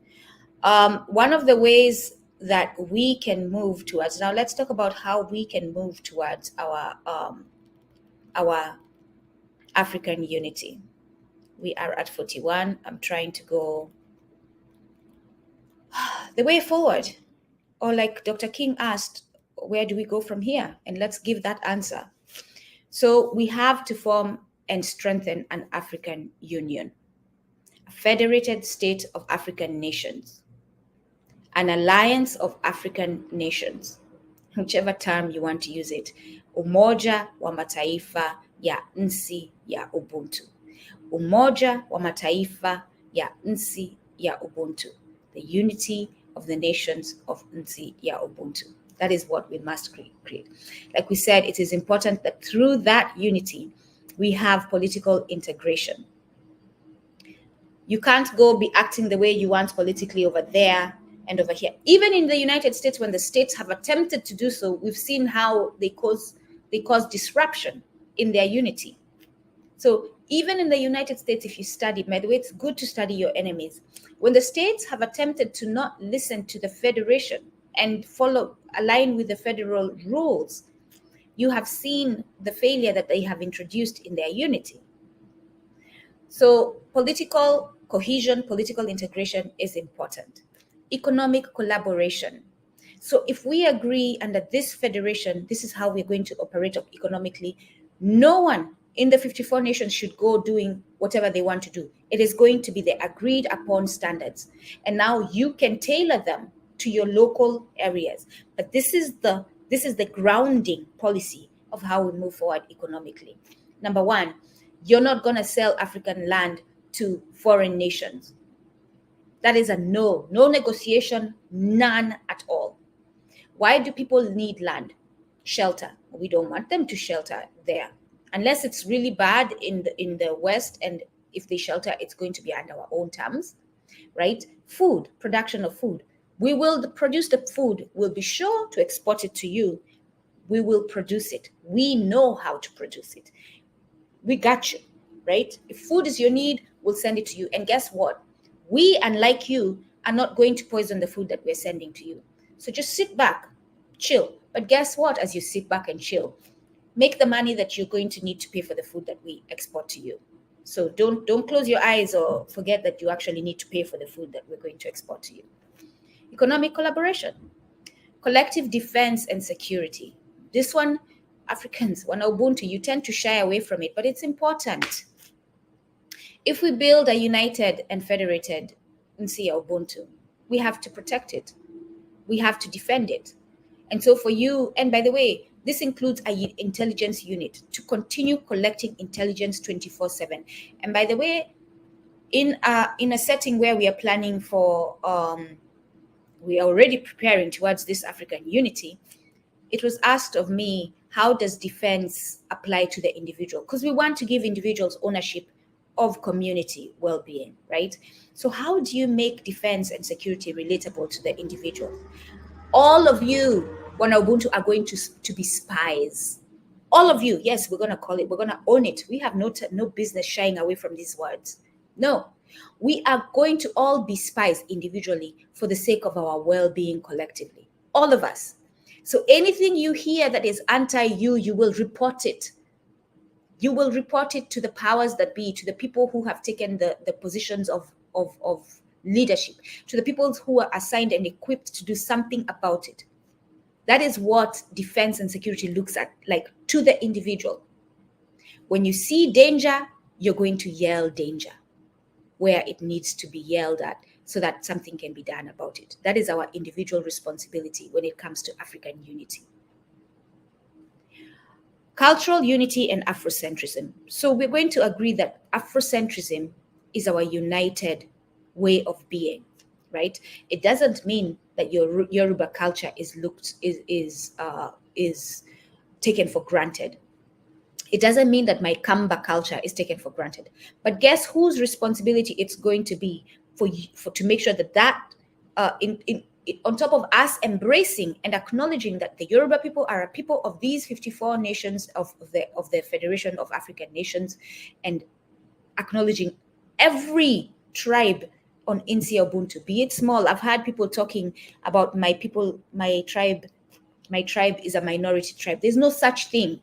One of the ways that we can move towards, now let's talk about how we can move towards our African unity. We are at 41. I'm trying to go the way forward. Or like Dr. King asked, where do we go from here? And let's give that answer. So we have to form and strengthen an African Union, a federated state of African nations, an alliance of African nations, whichever term you want to use it, Umoja wa Mataifa ya nchi ya Ubuntu. Umoja wa Mataifa ya nchi ya Ubuntu, the unity of the nations of nchi ya Ubuntu. That is what we must create. Like we said, it is important that through that unity, we have political integration. You can't go be acting the way you want politically over there and over here. Even in the United States, when the states have attempted to do so, we've seen how they cause disruption in their unity. So even in the United States, if you study, by the way, it's good to study your enemies. When the states have attempted to not listen to the federation and align with the federal rules, you have seen the failure that they have introduced in their unity. So political cohesion, political integration is important. Economic collaboration. So if we agree under this federation, this is how we're going to operate economically, no one in the 54 nations should go doing whatever they want to do. It is going to be the agreed upon standards. And now you can tailor them to your local areas. But this is the grounding policy of how we move forward economically. Number one, you're not going to sell African land to foreign nations. That is a no negotiation, none at all. Why do people need land? Shelter. We don't want them to shelter there unless it's really bad in the West, and if they shelter, it's going to be under our own terms, right? Food, production of food. We will produce the food, we'll be sure to export it to you. We will produce it. We know how to produce it. We got you, right? If food is your need, we'll send it to you. And guess what? We, unlike you, are not going to poison the food that we're sending to you. So just sit back, chill. But guess what? As you sit back and chill, make the money that you're going to need to pay for the food that we export to you. So don't close your eyes or forget that you actually need to pay for the food that we're going to export to you. Economic collaboration, collective defense and security. This one, Africans, one Ubuntu, you tend to shy away from it, but it's important. If we build a united and federated Ubuntu, we have to protect it. We have to defend it. And so for you, and by the way, this includes an intelligence unit to continue collecting intelligence 24/7. And by the way, in a setting where we are planning for, we are already preparing towards this African unity, it was asked of me, how does defense apply to the individual? Because we want to give individuals ownership of community well-being, right? So how do you make defense and security relatable to the individual? All of you, Wana Ubuntu, are going to be spies. All of you, yes, we're going to call it, we're going to own it. We have no business shying away from these words. No, we are going to all be spies individually for the sake of our well-being collectively. All of us. So anything you hear that is anti-you, you will report it. You will report it to the powers that be, to the people who have taken the positions of leadership, to the people who are assigned and equipped to do something about it. That is what defense and security looks at, like, to the individual. When you see danger, you're going to yell danger where it needs to be yelled at so that something can be done about it. That is our individual responsibility when it comes to African unity. Cultural unity and Afrocentrism. So we're going to agree that Afrocentrism is our united way of being, right? It doesn't mean that your Yoruba culture is taken for granted. It doesn't mean that my Kamba culture is taken for granted. But guess whose responsibility it's going to be to make sure that on top of us embracing and acknowledging that the Yoruba people are a people of these 54 nations of the Federation of African Nations, and acknowledging every tribe on Insia Ubuntu, be it small. I've had people talking about my tribe is a minority tribe. There's no such thing.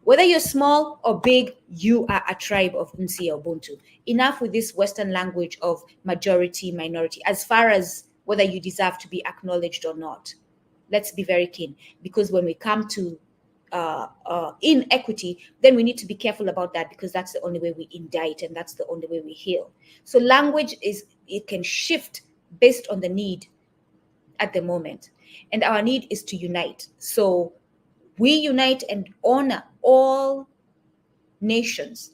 Whether you're small or big, you are a tribe of Insia Ubuntu. Enough with this Western language of majority, minority, as far as whether you deserve to be acknowledged or not. Let's be very keen, because when we come to inequity, then we need to be careful about that, because that's the only way we indict and that's the only way we heal. So language it can shift based on the need at the moment. And our need is to unite. So we unite and honor all nations,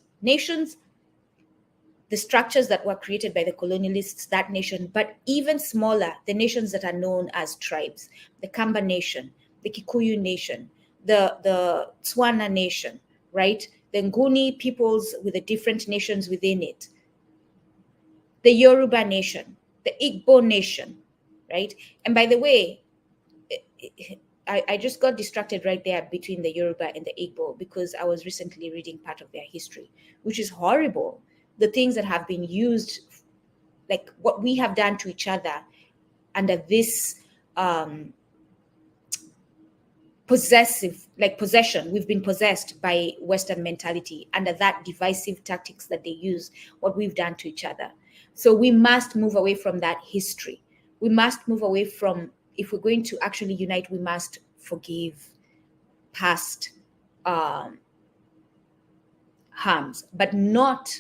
the structures that were created by the colonialists, that nation, but even smaller, the nations that are known as tribes, the Kamba nation, the Kikuyu nation, the Tswana nation, right? The Nguni peoples with the different nations within it, the Yoruba nation, the Igbo nation, right? And by the way, I just got distracted right there between the Yoruba and the Igbo, because I was recently reading part of their history, which is horrible. The things that have been used, like what we have done to each other under this possession. We've been possessed by Western mentality under that divisive tactics that they use, what we've done to each other. So we must move away from that history. We must move away from, if we're going to actually unite, we must forgive past harms, but not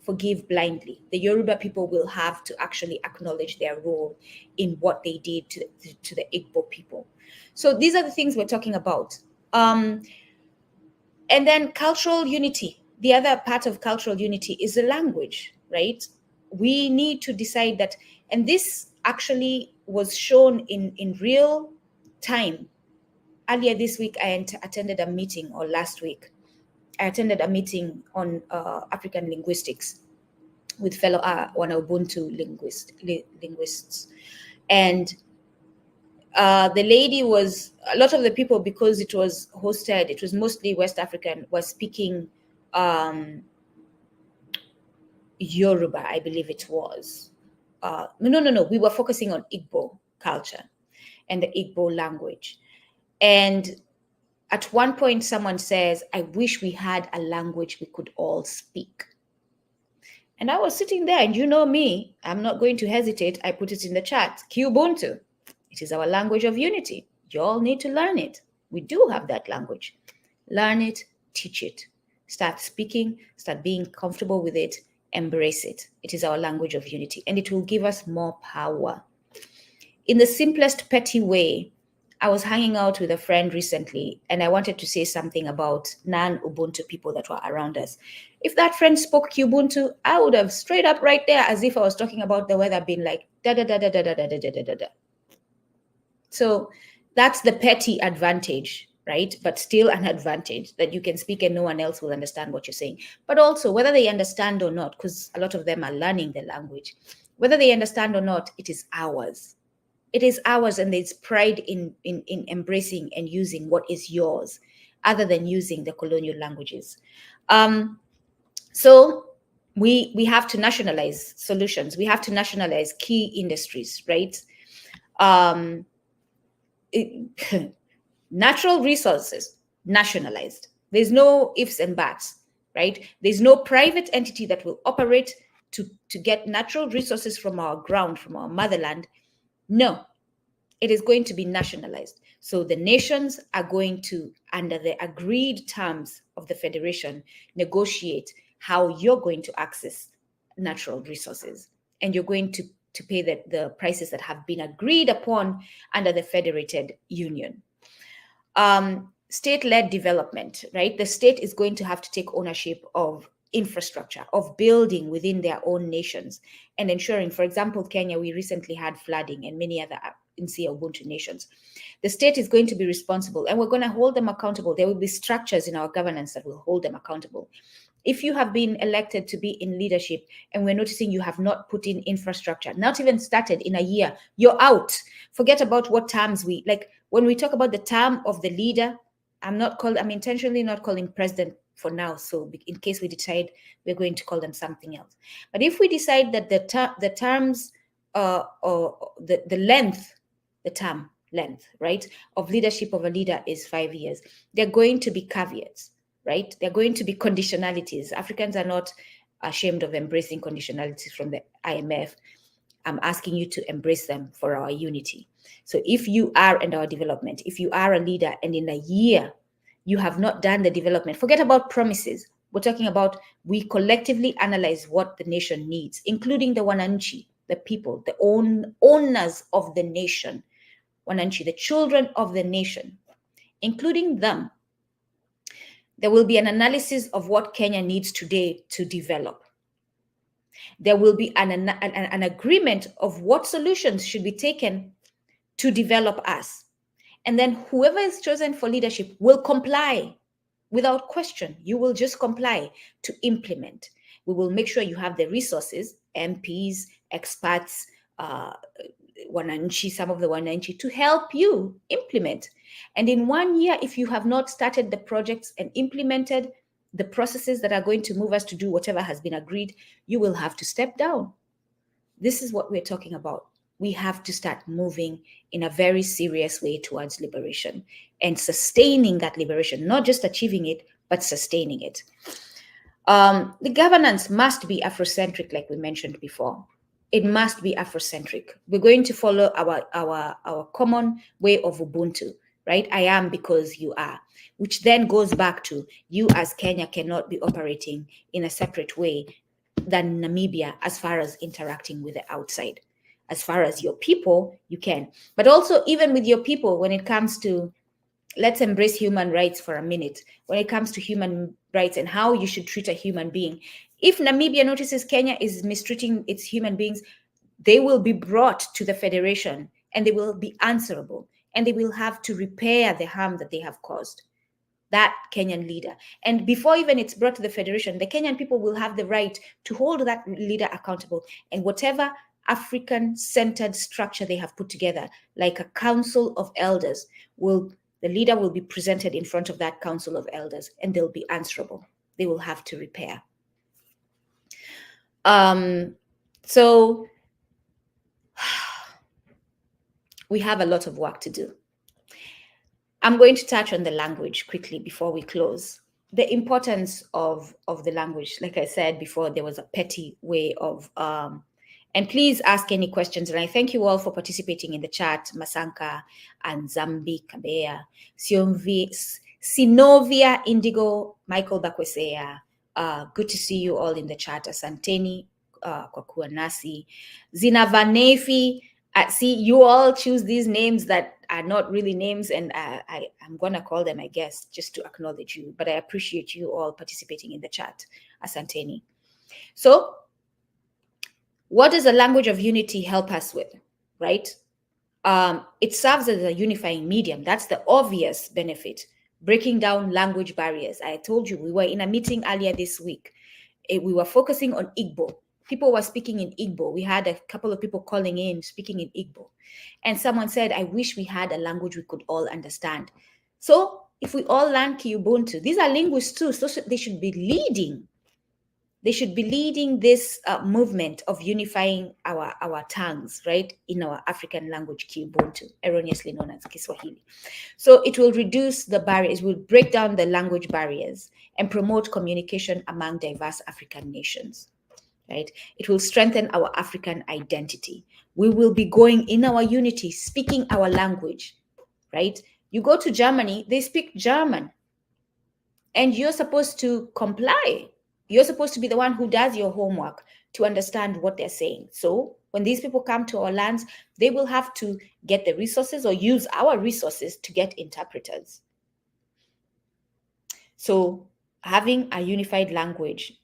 forgive blindly. The Yoruba people will have to actually acknowledge their role in what they did to the Igbo people. So these are the things we're talking about. And then cultural unity. The other part of cultural unity is the language, right? We need to decide that, and this actually was shown in real time. Earlier this week, I attended a meeting, or last week, I attended a meeting on African linguistics with fellow Ubuntu linguists. And the lady was, a lot of the people, because it was hosted, it was mostly West African, was speaking Yoruba, I believe it was. No, we were focusing on Igbo culture and the Igbo language. And at one point, someone says, I wish we had a language we could all speak. And I was sitting there, and you know me, I'm not going to hesitate. I put it in the chat, Ubuntu. It is our language of unity. You all need to learn it. We do have that language. Learn it, teach it. Start speaking, start being comfortable with it, embrace it. It is our language of unity, and it will give us more power. In the simplest, petty way, I was hanging out with a friend recently, and I wanted to say something about non-Ubuntu people that were around us. If that friend spoke Ubuntu, I would have straight up right there, as if I was talking about the weather, been like, da da da da da da da da da da da. So that's the petty advantage, right? But still an advantage that you can speak and no one else will understand what you're saying. But also, whether they understand or not, because a lot of them are learning the language, whether they understand or not, it is ours. It is ours, and there's pride in embracing and using what is yours, other than using the colonial languages. So we have to nationalize solutions. We have to nationalize key industries, right? Natural resources nationalized. There's no ifs and buts, right? There's no private entity that will operate to get natural resources from our ground, from our motherland. No, it is going to be nationalized. So the nations are going to, under the agreed terms of the federation, negotiate how you're going to access natural resources. And you're going to pay the prices that have been agreed upon under the federated union. State-led development, right? The state is going to have to take ownership of infrastructure, of building within their own nations, and ensuring, for example, Kenya, we recently had flooding, and many other Ubuntu nations. The state is going to be responsible, and we're going to hold them accountable. There will be structures in our governance that will hold them accountable. If you have been elected to be in leadership and we're noticing you have not put in infrastructure, not even started in a year, you're out. Forget about what terms we like. When we talk about the term of the leader, I'm intentionally not calling president for now. So in case we decide we're going to call them something else. But if we decide that the terms or the term length, right, of leadership of a leader is 5 years, they're going to be caveats, right? They're going to be conditionalities. Africans are not ashamed of embracing conditionalities from the IMF. I'm asking you to embrace them for our unity. So if you are in our development, if you are a leader and in a year you have not done the development, forget about promises. We're talking about we collectively analyze what the nation needs, including the Wananchi, the people, the owners of the nation, Wananchi, the children of the nation, including them. There will be an analysis of what Kenya needs today to develop. There will be an agreement of what solutions should be taken to develop us. And then whoever is chosen for leadership will comply without question. You will just comply to implement. We will make sure you have the resources, MPs, experts, Wananchi, some of the Wananchi, to help you implement. And in 1 year, if you have not started the projects and implemented the processes that are going to move us to do whatever has been agreed, you will have to step down. This is what we're talking about. We have to start moving in a very serious way towards liberation and sustaining that liberation, not just achieving it, but sustaining it. The governance must be Afrocentric, like we mentioned before. It must be Afrocentric. We're going to follow our common way of Ubuntu, right? I am because you are, which then goes back to you as Kenya cannot be operating in a separate way than Namibia as far as interacting with the outside. As far as your people, you can. But also even with your people, when it comes to, let's embrace human rights for a minute. When it comes to human rights and how you should treat a human being, if Namibia notices Kenya is mistreating its human beings, they will be brought to the federation and they will be answerable and they will have to repair the harm that they have caused. that Kenyan leader. And before even it's brought to the federation, the Kenyan people will have the right to hold that leader accountable. And whatever African-centered structure they have put together, like a council of elders, the leader will be presented in front of that council of elders, and they'll be answerable. They will have to repair. So we have a lot of work to do. I'm going to touch on the language quickly before we close. The importance of the language, like I said before, there was a petty way of, and please ask any questions. And I thank you all for participating in the chat, Masanka and Zambi Kabea, Sinovia Indigo, Michael Bakwesea. Good to see you all in the chat. Asanteni kwa kuwa nasi. Zinavanefi. See, you all choose these names that are not really names, and I'm going to call them, I guess, just to acknowledge you. But I appreciate you all participating in the chat. Asanteni. So, what does the language of unity help us with, right? It serves as a unifying medium. That's the obvious benefit. Breaking down language barriers. I told you, we were in a meeting earlier this week. We were focusing on Igbo. People were speaking in Igbo. We had a couple of people calling in, speaking in Igbo. And someone said, I wish we had a language we could all understand. So if we all learn Kiubuntu, these are linguists too, so they should be leading. They should be leading this movement of unifying our tongues, right, in our African language, Kiubuntu, erroneously known as Kiswahili. So it will reduce the barriers, will break down the language barriers and promote communication among diverse African nations. Right? It will strengthen our African identity. We will be going in our unity, speaking our language, right? You go to Germany, they speak German, and you're supposed to comply. You're supposed to be the one who does your homework to understand what they're saying. So when these people come to our lands, they will have to get the resources or use our resources to get interpreters. So having a unified language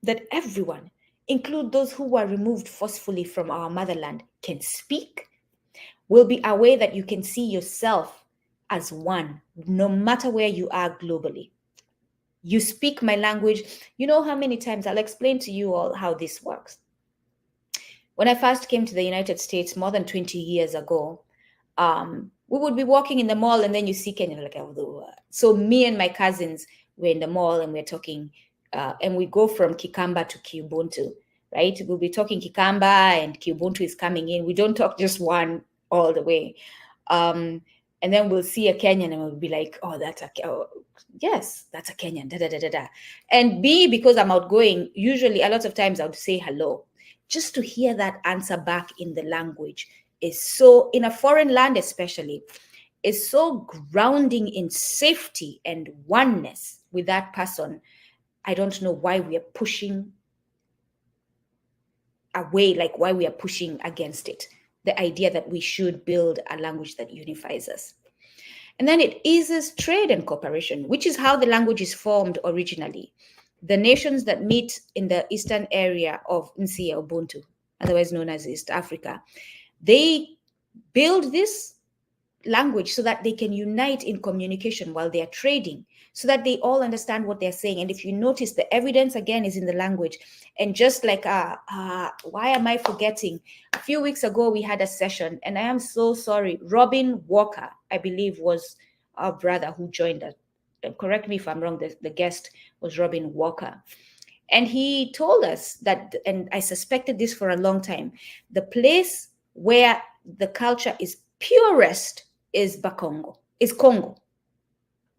that everyone, include those who were removed forcefully from our motherland, can speak, will be a way that you can see yourself as one, no matter where you are globally. You speak my language. You know how many times, I'll explain to you all how this works. When I first came to the United States more than 20 years ago, we would be walking in the mall, and then you see Kenya, like, so me and my cousins were in the mall, and we're talking, and we go from Kikamba to Kiubuntu, right? We'll be talking Kikamba, and Kiubuntu is coming in. We don't talk just one all the way. And then we'll see a Kenyan, and we'll be like, oh, yes, that's a Kenyan, da, da, da, da, da. And B, because I'm outgoing, usually a lot of times I would say hello. Just to hear that answer back in the language is so, in a foreign land especially, is so grounding in safety and oneness with that person. I don't know why we are pushing away, like why we are pushing against it. The idea that we should build a language that unifies us. And then it eases trade and cooperation, which is how the language is formed originally. The nations that meet in the eastern area of Nsi Ubuntu, otherwise known as East Africa, they build this language so that they can unite in communication while they are trading, so that they all understand what they're saying. And if you notice, the evidence again is in the language. And just like, why am I forgetting? A few weeks ago, we had a session, and I am so sorry. Robin Walker, I believe, was our brother who joined us. Correct me if I'm wrong, the guest was Robin Walker. And he told us that, and I suspected this for a long time, the place where the culture is purest is Bakongo, is Congo.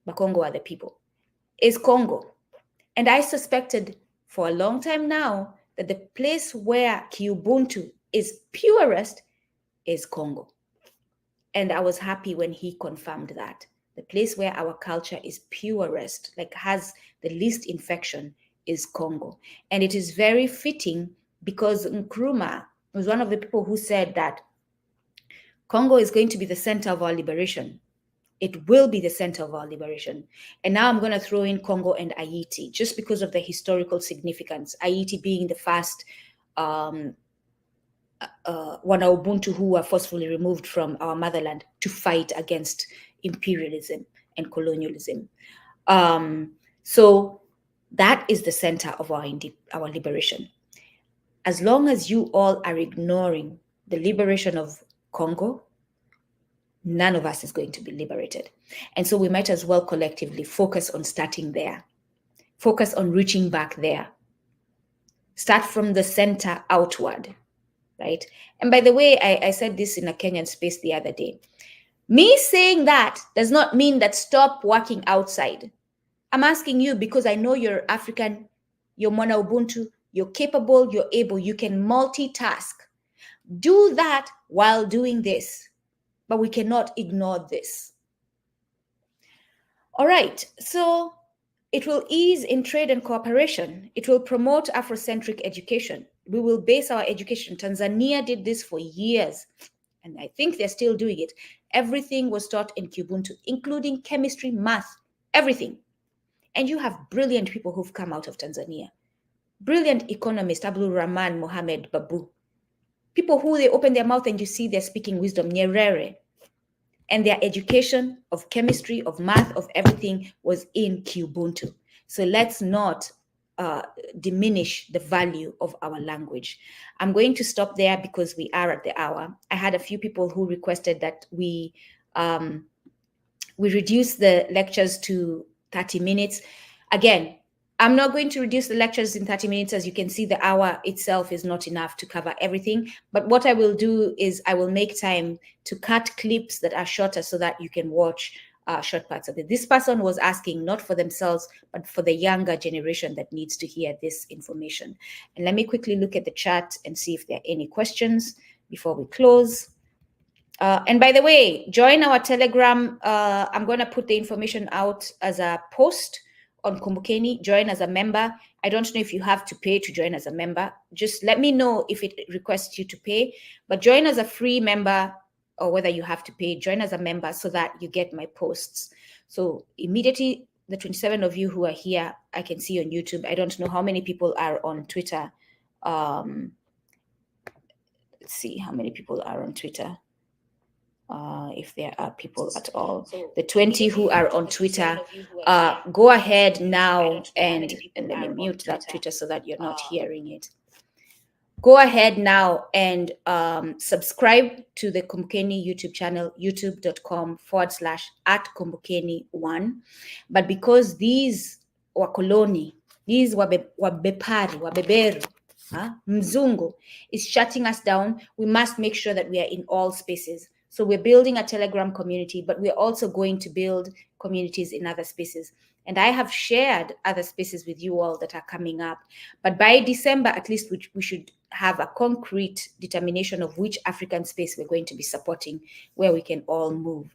Bakongo are the people, is Congo. And I suspected for a long time now that the place where Kiubuntu is purest is Congo. And I was happy when he confirmed that. The place where our culture is purest, like has the least infection, is Congo. And it is very fitting because Nkrumah was one of the people who said that Congo is going to be the center of our liberation. It will be the center of our liberation. And now I'm going to throw in Congo and Haiti, just because of the historical significance. Haiti being the first Wana Ubuntu who were forcefully removed from our motherland to fight against imperialism and colonialism. So that is the center of our liberation. As long as you all are ignoring the liberation of Congo, none of us is going to be liberated. And so we might as well collectively focus on starting there. Focus on reaching back there. Start from the center outward, right? And by the way, I said this in a Kenyan space the other day. Me saying that does not mean that stop working outside. I'm asking you because I know you're African, you're Mwana Ubuntu, you're capable, you're able, you can multitask. Do that while doing this, but we cannot ignore this. All right, so it will ease in trade and cooperation. It will promote Afrocentric education. We will base our education. Tanzania did this for years, and I think they're still doing it. Everything was taught in Kubuntu, including chemistry, math, everything. And you have brilliant people who've come out of Tanzania. Brilliant economists, Abdul Rahman Mohamed Babu. People who they open their mouth and you see they're speaking wisdom, Nyerere. And their education of chemistry, of math, of everything was in Kubuntu. So let's not diminish the value of our language. I'm going to stop there because we are at the hour. I had a few people who requested that we reduce the lectures to 30 minutes. Again, I'm not going to reduce the lectures in 30 minutes. As you can see, the hour itself is not enough to cover everything. But what I will do is I will make time to cut clips that are shorter so that you can watch short parts of it. This person was asking not for themselves, but for the younger generation that needs to hear this information. And let me quickly look at the chat and see if there are any questions before we close. And by the way, join our Telegram. I'm going to put the information out as a post on Kumbukeni. Join as a member. I don't know if you have to pay to join as a member. Just let me know if it requests you to pay. But join as a free member, or whether you have to pay. Join as a member so that you get my posts. So immediately, the 27 of you who are here, I can see on YouTube. I don't know how many people are on Twitter. Let's see how many people are on Twitter. If there are people at all. The 20 who are on Twitter, go ahead now and let me mute that Twitter so that you're not hearing it. Go ahead now and subscribe to the Kumbukeni YouTube channel, youtube.com/@Kumbukeni1. But because these wakoloni, these wabepari, wabeberu, Mzungu is shutting us down, we must make sure that we are in all spaces. So we're building a Telegram community, but we're also going to build communities in other spaces. And I have shared other spaces with you all that are coming up. But by December, at least we should have a concrete determination of which African space we're going to be supporting, where we can all move.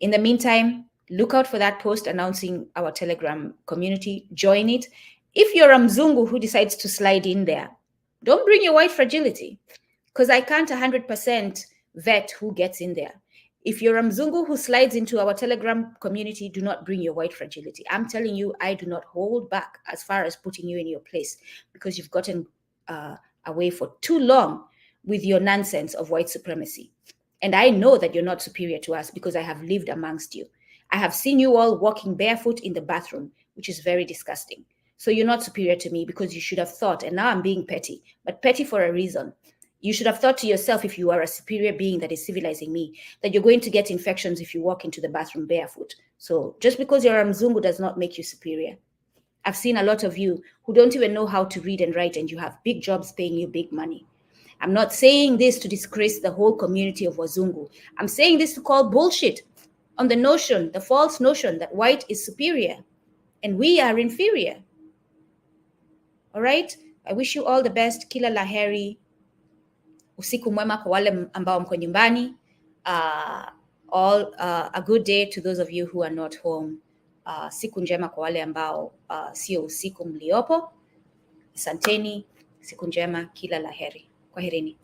In the meantime, look out for that post announcing our Telegram community. Join it. If you're a Mzungu who decides to slide in there, don't bring your white fragility, because I can't 100% vet who gets in there. If you're a Mzungu who slides into our Telegram community, do not bring your white fragility. I'm telling you, I do not hold back as far as putting you in your place, because you've gotten away for too long with your nonsense of white supremacy. And I know that you're not superior to us because I have lived amongst you. I have seen you all walking barefoot in the bathroom, which is very disgusting. So you're not superior to me because you should have thought, and now I'm being petty, but petty for a reason. You should have thought to yourself, if you are a superior being that is civilizing me, that you're going to get infections if you walk into the bathroom barefoot. So just because you're a Mzungu does not make you superior. I've seen a lot of you who don't even know how to read and write, and you have big jobs paying you big money. I'm not saying this to disgrace the whole community of Wazungu. I'm saying this to call bullshit on the notion, the false notion that white is superior and we are inferior. All right? I wish you all the best. Kila, heri. Usiku mwema kwa wale ambao mko nyumbani. A good day to those of you who are not home. Siku njema kwa wale ambao sio usiku mliopo. Asanteni, siku njema, kila la heri. Kwaherini.